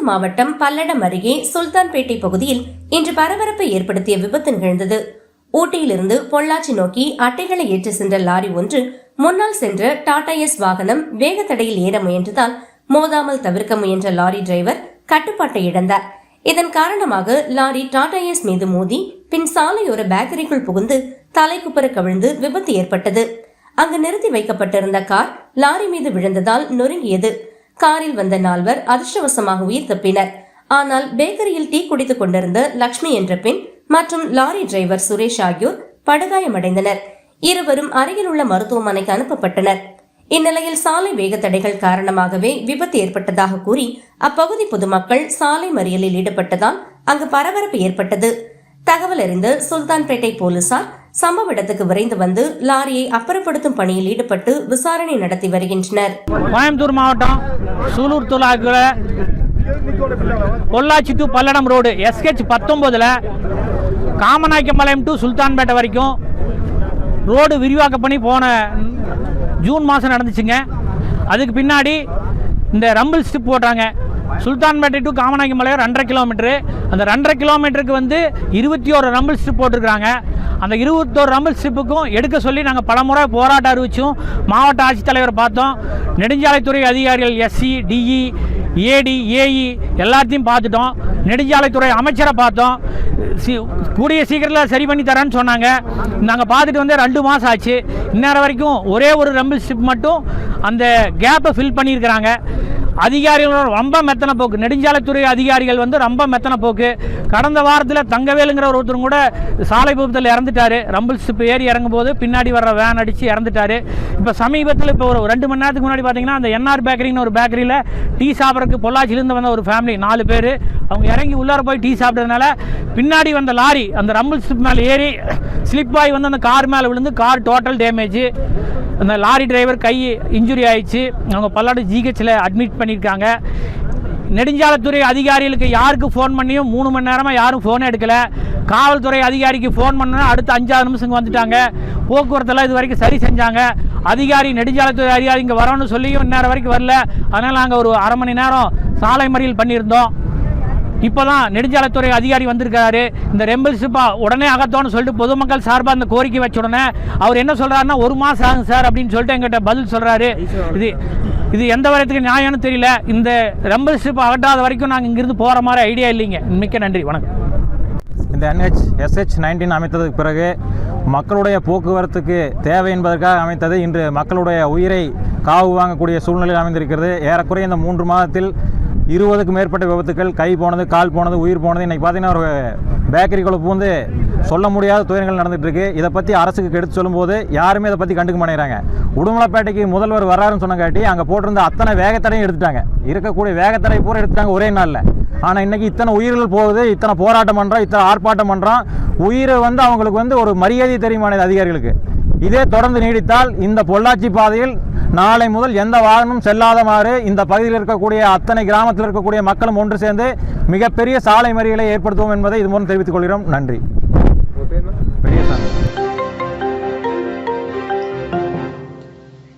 கடலூர் மாவட்டம் பல்லடம் அருகே சுல்தான்பேட்டை பகுதியில் இன்று பரபரப்பை ஏற்படுத்திய விபத்து நிகழ்ந்தது. ஊட்டியிலிருந்து பொள்ளாச்சி நோக்கி அட்டைகளை ஏற்றி சென்ற லாரி ஒன்று முன்னால் சென்ற டாடா எஸ் வாகனம் வேகத்தடையில் ஏற முயன்றதால் மோதாமல் தவிர்க்க முயன்ற லாரி டிரைவர் கட்டுப்பாட்டை இழந்தார். இதன் காரணமாக லாரி டாடா எஸ் மீது மோதி பின் சாலையோர பேக்கரிக்குள் புகுந்து தலைக்குப்புற கவிழ்ந்து விபத்து ஏற்பட்டது. அங்கு நிறுத்தி வைக்கப்பட்டிருந்த கார் லாரி மீது விழுந்ததால் நொறுங்கியது. காரில் வந்த 4 பேர் அதிர்ஷ்டவசமாக உயிர் தப்பினர். ஆனால் பேக்கரியில் டீ குடித்துக் கொண்டிருந்த லட்சுமி என்ற பெண் மற்றும் லாரி டிரைவர் சுரேஷ் ஆகியோர் படுகாயமடைந்தனர். இருவரும் அருகில் உள்ள மருத்துவமனைக்கு அனுப்பப்பட்டனர். இந்நிலையில் சாலை வேக தடைகள் காரணமாகவே விபத்து ஏற்பட்டதாக கூறி அப்பகுதி பொதுமக்கள் சாலை மறியலில் ஈடுபட்டதால் அங்கு பரபரப்பு ஏற்பட்டது. தகவல் அறிந்த சுல்தான்பேட்டை போலீசார் சம்பவ இடத்துக்கு விரைந்து வந்து லாரியை அப்புறப்படுத்தும் பணியில் ஈடுபட்டு விசாரணை நடத்தி வருகின்றனர். கோயம்புத்தூர் மாவட்டம் சூலூர் துலாக்குல Pollachi to Palladam road SH19 Kamanayakkanpalayam to Sultanpet வரைக்கும் ரோடு விரிவாக்க பண்ணி போன ஜூன் மாதம் நடந்துச்சுங்க. அதுக்கு பின்னாடி இந்த ரம்பிள் ஸ்டிப் போட்டாங்க. Sultanpet to Kamanayakkanpalayam 2.5 kilometre. அந்த 2.5 கிலோமீட்டருக்கு வந்து 21 ரம்பிள் ஸ்டிப் போட்டிருக்கிறாங்க. அந்த 21 ரம்பிள் ஸ்டிப்புக்கும் எடுக்க சொல்லி நாங்கள் பலமுறை போராட்டம் அறிவிச்சோம். மாவட்ட ஆட்சித்தலைவரை பார்த்தோம். நெடுஞ்சாலைத்துறை அதிகாரிகள் SC, DE, AD, AE எல்லாத்தையும் பார்த்துட்டோம். நெடுஞ்சாலைத்துறை அமைச்சரை பார்த்தோம். கூடிய சீக்கிரத்தில் சரி பண்ணி தரேன்னு சொன்னாங்க. நாங்கள் பார்த்துட்டு வந்து 2 மாதம் ஆச்சு. இந்நேரம் வரைக்கும் ஒரே ஒரு ரம்பிள் ஸ்டிப் மட்டும் அந்த கேப்பை ஃபில் பண்ணியிருக்கிறாங்க. அதிகாரிகளோட ரொம்ப மெத்தனை போக்கு. நெடுஞ்சாலைத்துறை அதிகாரிகள் வந்து ரொம்ப மெத்தனை போக்கு. கடந்த வாரத்தில் தங்கவேலுங்கிற ஒருத்தரும் கூட சாலை விபத்தில் இறந்துட்டாரு. ரம்பிள் ஸ்டிப் ஏறி இறங்கும் போது பின்னாடி வர்ற வேன் அடித்து இறந்துட்டாரு. இப்போ சமீபத்தில் இப்போ ஒரு 2 மணி நேரத்துக்கு முன்னாடி பார்த்தீங்கன்னா அந்த NR பேக்கரின்னு ஒரு பேக்கரியில் டீ சாப்பிட்றதுக்கு பொள்ளாச்சியிலேருந்து வந்த ஒரு ஃபேமிலி 4 பேர் அவங்க இறங்கி உள்ளார போய் டீ சாப்பிட்டதுனால பின்னாடி வந்த லாரி அந்த ரம்பிள் ஸ்டிப் மேலே ஏறி ஸ்லிப் ஆகி வந்து அந்த கார் மேலே விழுந்து கார் டோட்டல் டேமேஜ். அந்த லாரி டிரைவர் கை இன்ஜுரி ஆயிடுச்சு. அவங்க பல்லாடு GHல அட்மிட் பண்ணியிருக்காங்க. நெடுஞ்சாலைத்துறை அதிகாரிகளுக்கு யாருக்கு ஃபோன் பண்ணியும் 3 மணி நேரமாக யாரும் ஃபோனே எடுக்கலை. காவல்துறை அதிகாரிக்கு ஃபோன் பண்ணால் அடுத்த 5-6 நிமிஷம் வந்துட்டாங்க. போக்குவரத்தெல்லாம் இது வரைக்கும் சரி செஞ்சாங்க. அதிகாரி நெடுஞ்சாலைத்துறை அதிகாரி இங்கே வரணும்னு சொல்லியும் இந்நேரம் வரைக்கும் வரல. அதனால் நாங்கள் ஒரு அரை மணி நேரம் சாலை மறியல் பண்ணியிருந்தோம். இப்போ தான் நெடுஞ்சாலைத்துறை அதிகாரி வந்திருக்காரு. இந்த ரெம்பிள் ஸ்டிப்பா உடனே அகத்தோன்னு சொல்லிட்டு பொதுமக்கள் சார்பாக அந்த கோரிக்கை வச்ச உடனே அவர் என்ன சொல்கிறாருன்னா 1 மாதம் ஆகும் சார் அப்படின்னு சொல்லிட்டு எங்கிட்ட பதில் சொல்கிறாரு. இது எந்த வரையத்துக்கு நியாயம்னு தெரியல. இந்த ரெம்பிள் ஸ்டிப் அகட்டாத வரைக்கும் நாங்கள் இங்கிருந்து போகிற மாதிரி ஐடியா இல்லைங்க. மிக்க நன்றி, வணக்கம். இந்த SH19 அமைத்ததுக்கு பிறகு மக்களுடைய போக்குவரத்துக்கு தேவை என்பதற்காக அமைத்தது இன்று மக்களுடைய உயிரை காவு வாங்கக்கூடிய சூழ்நிலையில் அமைந்திருக்கிறது. ஏறக்குறைய இந்த 3 மாதத்தில் 20க்கும் மேற்பட்ட விபத்துக்கள், கை போனது, கால் போனது, உயிர் போனது. இன்றைக்கி பார்த்தீங்கன்னா ஒரு பேக்கரிக்குள்ளே பூந்து சொல்ல முடியாத துயரங்கள் நடந்துகிட்டு இருக்குது. இதை பற்றி அரசுக்கு எடுத்து சொல்லும்போது யாருமே இதை பற்றி கண்டுக்க மாட்டேங்கிறாங்க. உடுமலைப்பேட்டைக்கு முதல்வர் வர்றாருன்னு சொன்னங்காட்டி அங்கே போட்டிருந்த அத்தனை வேகத்தடையும் எடுத்துட்டாங்க. இருக்கக்கூடிய வேகத்தடை பூரா எடுத்துட்டாங்க ஒரே நாளில். ஆனால் இன்றைக்கி இத்தனை உயிர்கள் போகுது, இத்தனை போராட்டம் பண்ணுறோம், இத்தனை ஆர்ப்பாட்டம் பண்ணுறோம். உயிரை வந்து அவங்களுக்கு வந்து ஒரு மரியாதை தெரியுமானது அதிகாரிகளுக்கு. இதே தொடர்ந்து நீடித்தால் இந்த பொள்ளாச்சி பாதையில் நாளை முதல் எந்த வாகனமும் செல்லாதமாறு இந்த பகுதியில் இருக்கக்கூடிய அத்தனை கிராமத்தில் இருக்கக்கூடிய மக்களும் ஒன்று சேர்ந்து மிகப்பெரிய சாலை மறியலை ஏற்படுத்துவோம் என்பதை இது மூலம் தெரிவித்துக் கொள்கிறோம். நன்றி.